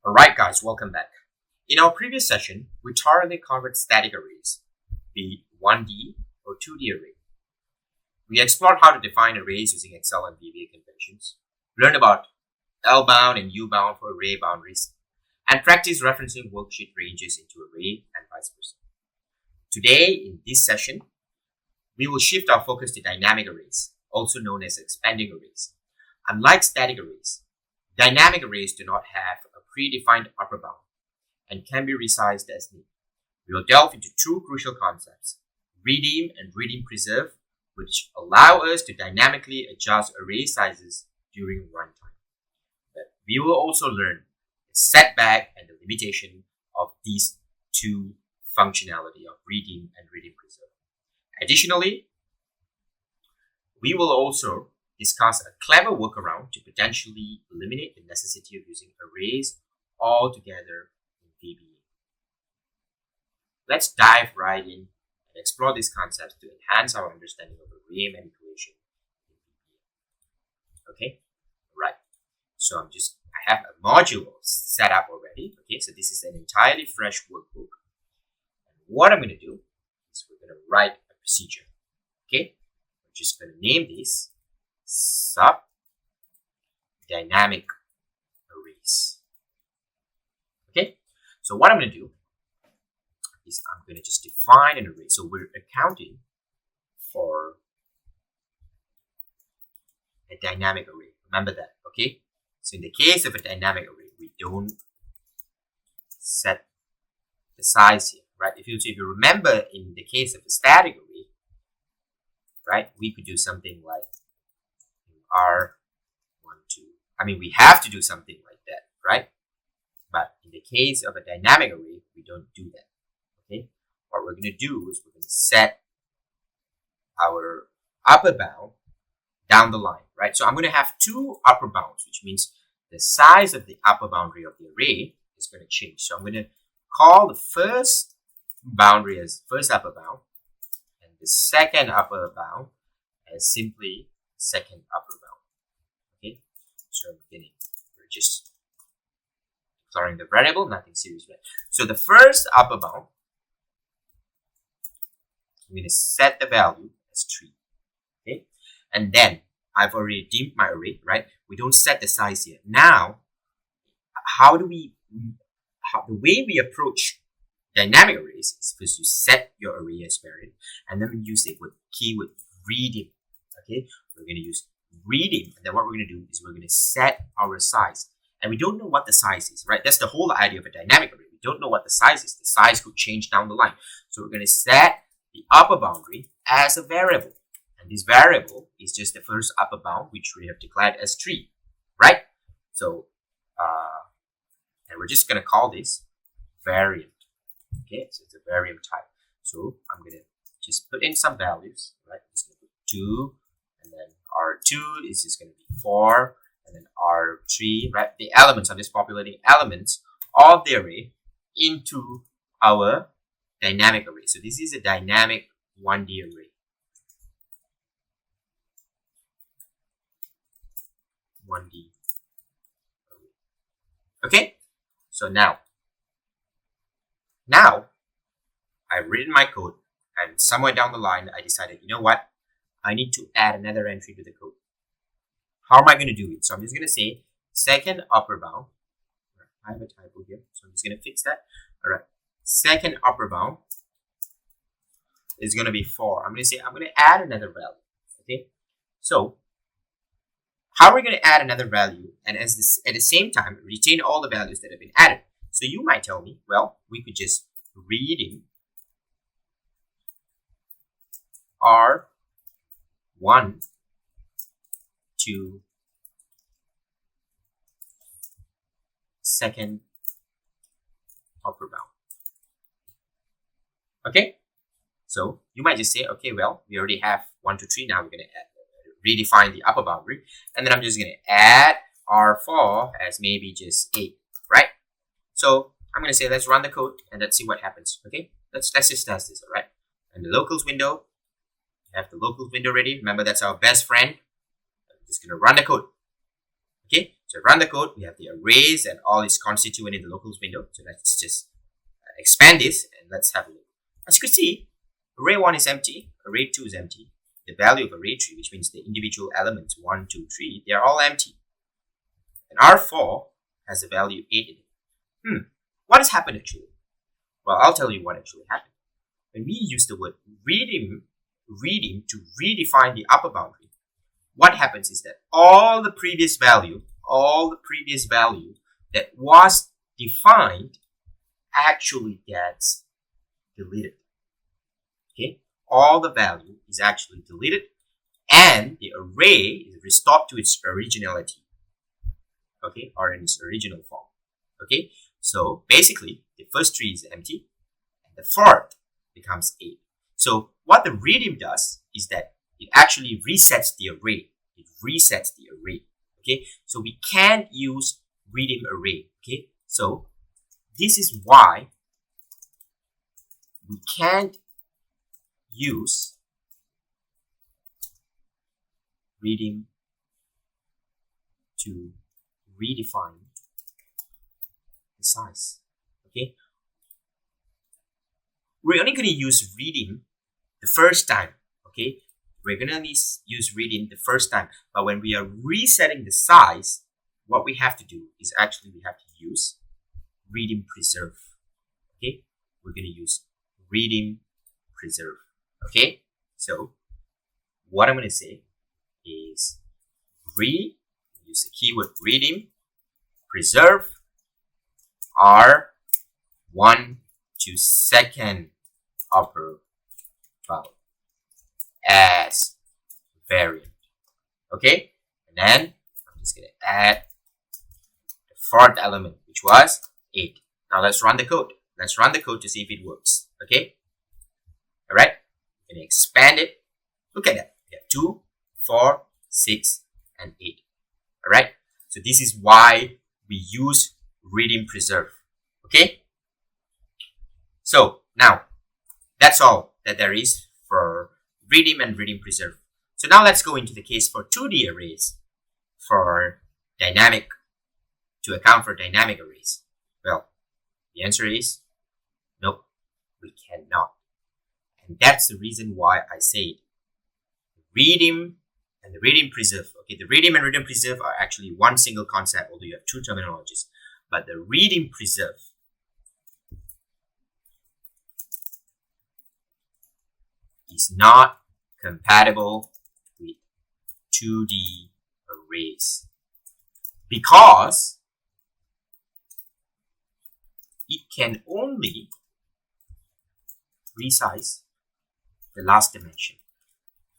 Alright guys, welcome back. In our previous session, we thoroughly covered static arrays, be it 1D or 2D array. We explored how to define arrays using Excel and VBA conventions, learned about L-bound and U-bound for array boundaries, and practice referencing worksheet ranges into array and vice versa. Today, in this session, we will shift our focus to dynamic arrays, also known as expanding arrays. Unlike static arrays, dynamic arrays do not have a predefined upper bound and can be resized as needed. We will delve into two crucial concepts, redeem and redeem preserve, which allow us to dynamically adjust array sizes during runtime. But we will also learn the setback and the limitation of these two functionality of redeem and redeem preserve. Additionally, we will also discuss a clever workaround to potentially eliminate the necessity of using arrays altogether in VBA. Let's dive right in and explore these concepts to enhance our understanding of array manipulation in VBA. Okay, right. So I have a module set up already. Okay, so this is an entirely fresh workbook. And what I'm going to do is we're going to write a procedure. Okay, we're just going to name this sub dynamic arrays. Okay, so what I'm going to do is I'm going to just define an array. So we're accounting for a dynamic array. Remember that, okay? So in the case of a dynamic array, we don't set the size here, right? If you remember, in the case of a static array, right, we could do something like we have to do something like that, right? But in the case of a dynamic array, we don't do that, okay? What we're going to do is we're going to set our upper bound down the line, right? So I'm going to have two upper bounds, which means the size of the upper boundary of the array is going to change. So I'm going to call the first boundary as first upper bound and the second upper bound as simply second upper bound. Okay, so beginning, we're just declaring the variable, nothing serious, right? So the first upper bound, I'm going to set the value as 3. Okay, and then I've already deemed my array, right? We don't set the size here. Now, the way we approach dynamic arrays is first you set your array as variant, and then we use the keyword redeem. Okay, we're going to use redeem, and then what we're going to do is we're going to set our size, and we don't know what the size is, right? That's the whole idea of a dynamic array. We don't know what the size is. The size could change down the line, so we're going to set the upper boundary as a variable, and this variable is just the first upper bound, which we have declared as 3, right? So and we're just going to call this variant. Okay, so it's a variant type. So I'm going to just put in some values, right? Just going to put 2, and then R2 is just going to be 4, and then R3, right? The elements, I'm just populating elements of the array into our dynamic array. So this is a dynamic 1D array. 1D array. Okay? So now I've written my code, and somewhere down the line, I decided, you know what? I need to add another entry to the code. How am I going to do it? So I'm just going to say second upper bound. I have a typo here, so I'm just going to fix that. All right. Second upper bound is going to be 4. I'm going to add another value. Okay. So how are we going to add another value and at the same time retain all the values that have been added? So you might tell me, well, we could just redeem R1 to second upper bound. Okay, so you might just say, okay, well, we already have 1 to 3. Now we're going to redefine the upper boundary, and then I'm just going to add R4 as maybe just 8, right? So I'm going to say, let's run the code and let's see what happens. Okay, let's just test this. All right, and the locals window, have the locals window ready. Remember, that's our best friend. I'm just going to run the code. Okay, So run the code. We have the arrays and all is constituent in the locals window. So let's just expand this and let's have a look. As you can see, array 1 is empty, array 2 is empty. The value of array 3, which means the individual elements 1, 2, 3, they are all empty. And R4 has the value 8 in it. What has happened actually? Well, I'll tell you what actually happened. When we use the word reading to redefine the upper boundary, what happens is that all the previous value that was defined actually gets deleted. Okay, all the value is actually deleted and the array is restored to its originality. Okay, or in its original form. Okay, so basically the first 3 is empty and the fourth becomes 8. So what the redeem does is that it actually resets the array. It resets the array. Okay, so we can't use redeem array. Okay, so this is why we can't use redeem to redefine the size. Okay, we're only going to use redeem the first time. Okay, we're going to use redeem the first time, but when we are resetting the size, what we have to do is actually we have to use redeem preserve. Okay, we're going to use redeem preserve. Okay, so what I'm going to say is use the keyword redeem preserve R1 to second upper bound as variant. Okay, and then I'm just going to add the fourth element, which was 8. Now let's run the code. Let's run the code to see if it works. Okay, all right, I'm going to expand it. Look at that. We have 2, 4, 6, and 8. All right, so this is why we use redeem preserve. Okay, so now that's all that there is for redeem and redeem preserve. So now let's go into the case for 2D arrays for dynamic, to account for dynamic arrays. Well, the answer is no, we cannot. And that's the reason why I say redeem and the redeem preserve. Okay, the redeem and redeem preserve are actually one single concept, although you have 2 terminologies. But the redeem preserve is not compatible with 2D arrays because it can only resize the last dimension.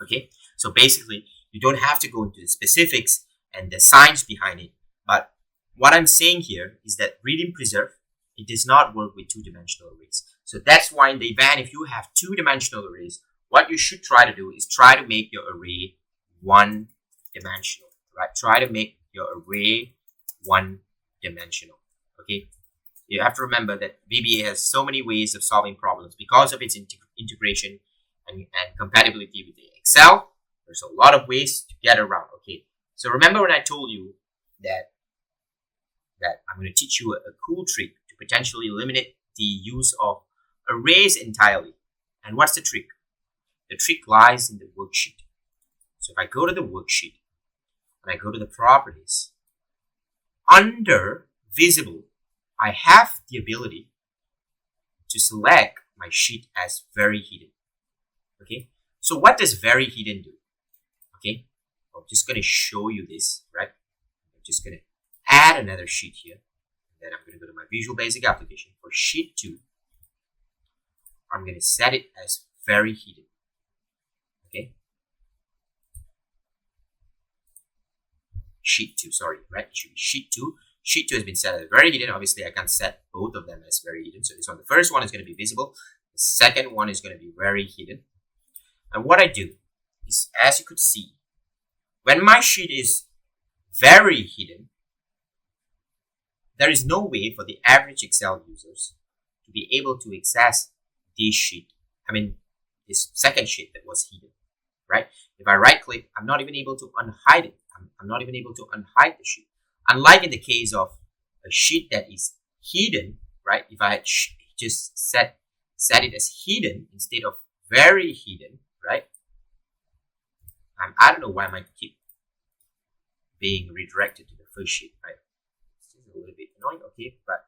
Okay, so basically you don't have to go into the specifics and the science behind it, but what I'm saying here is that redeem preserve, it does not work with 2-dimensional arrays. So that's why in the event if you have 2-dimensional arrays, what you should try to do is try to make your array 1-dimensional, right? Try to make your array 1-dimensional. Okay, you have to remember that VBA has so many ways of solving problems because of its integration and compatibility with the Excel. There's a lot of ways to get around. Okay, so remember when I told you that I'm going to teach you a cool trick to potentially eliminate the use of arrays entirely. And what's the trick? The trick lies in the worksheet. So if I go to the worksheet and I go to the properties, under visible, I have the ability to select my sheet as very hidden. Okay, so what does very hidden do? Okay, I'm just going to show you this, right? I'm just going to add another sheet here. And then I'm going to go to my Visual Basic application. For sheet 2, I'm going to set it as very hidden. Okay, sheet 2, sorry, right? It should be sheet 2. Sheet 2 has been set as very hidden. Obviously, I can't set both of them as very hidden. So this one, the first one is going to be visible. The second one is going to be very hidden. And what I do is, as you could see, when my sheet is very hidden, there is no way for the average Excel users to be able to access this sheet. This second sheet that was hidden, right? If I right click, I'm not even able to unhide it. I'm not even able to unhide the sheet. Unlike in the case of a sheet that is hidden, right? If I had just set it as hidden instead of very hidden, right? I don't know why I might keep being redirected to the first sheet, right? It's just a little bit annoying, okay, but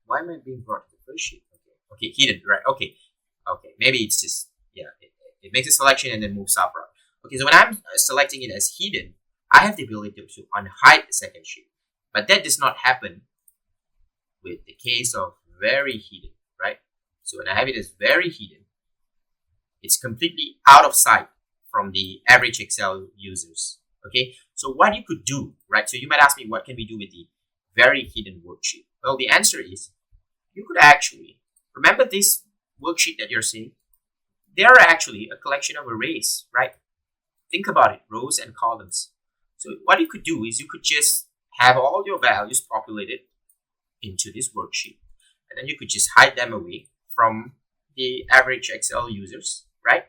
why am I being brought to the first sheet? Okay, hidden, right? Okay, maybe it's just, yeah, it makes a selection and then moves up, right? Okay, so when I'm selecting it as hidden, I have the ability to unhide the second sheet, but that does not happen with the case of very hidden, right? So when I have it as very hidden, it's completely out of sight from the average Excel users. Okay, so what you could do, right? So you might ask me, what can we do with the very hidden worksheet? Well, the answer is you could actually remember this worksheet that you're seeing. They are actually a collection of arrays, right? Think about it, rows and columns. So what you could do is you could just have all your values populated into this worksheet, and then you could just hide them away from the average Excel users, right?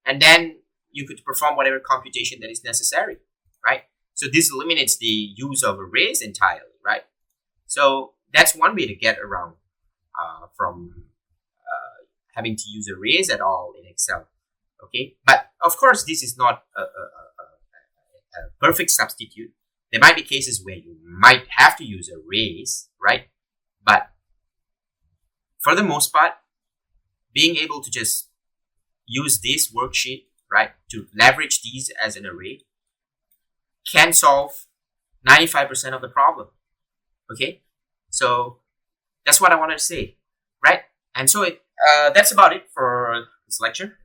And then you could perform whatever computation that is necessary, right? So this eliminates the use of arrays entirely, right? So that's one way to get around from having to use arrays at all in Excel, okay? But of course, this is not a perfect substitute. There might be cases where you might have to use arrays, right? But for the most part, being able to just use this worksheet, right, to leverage these as an array can solve 95% of the problem, okay? So that's what I wanted to say, right? And so that's about it for this lecture.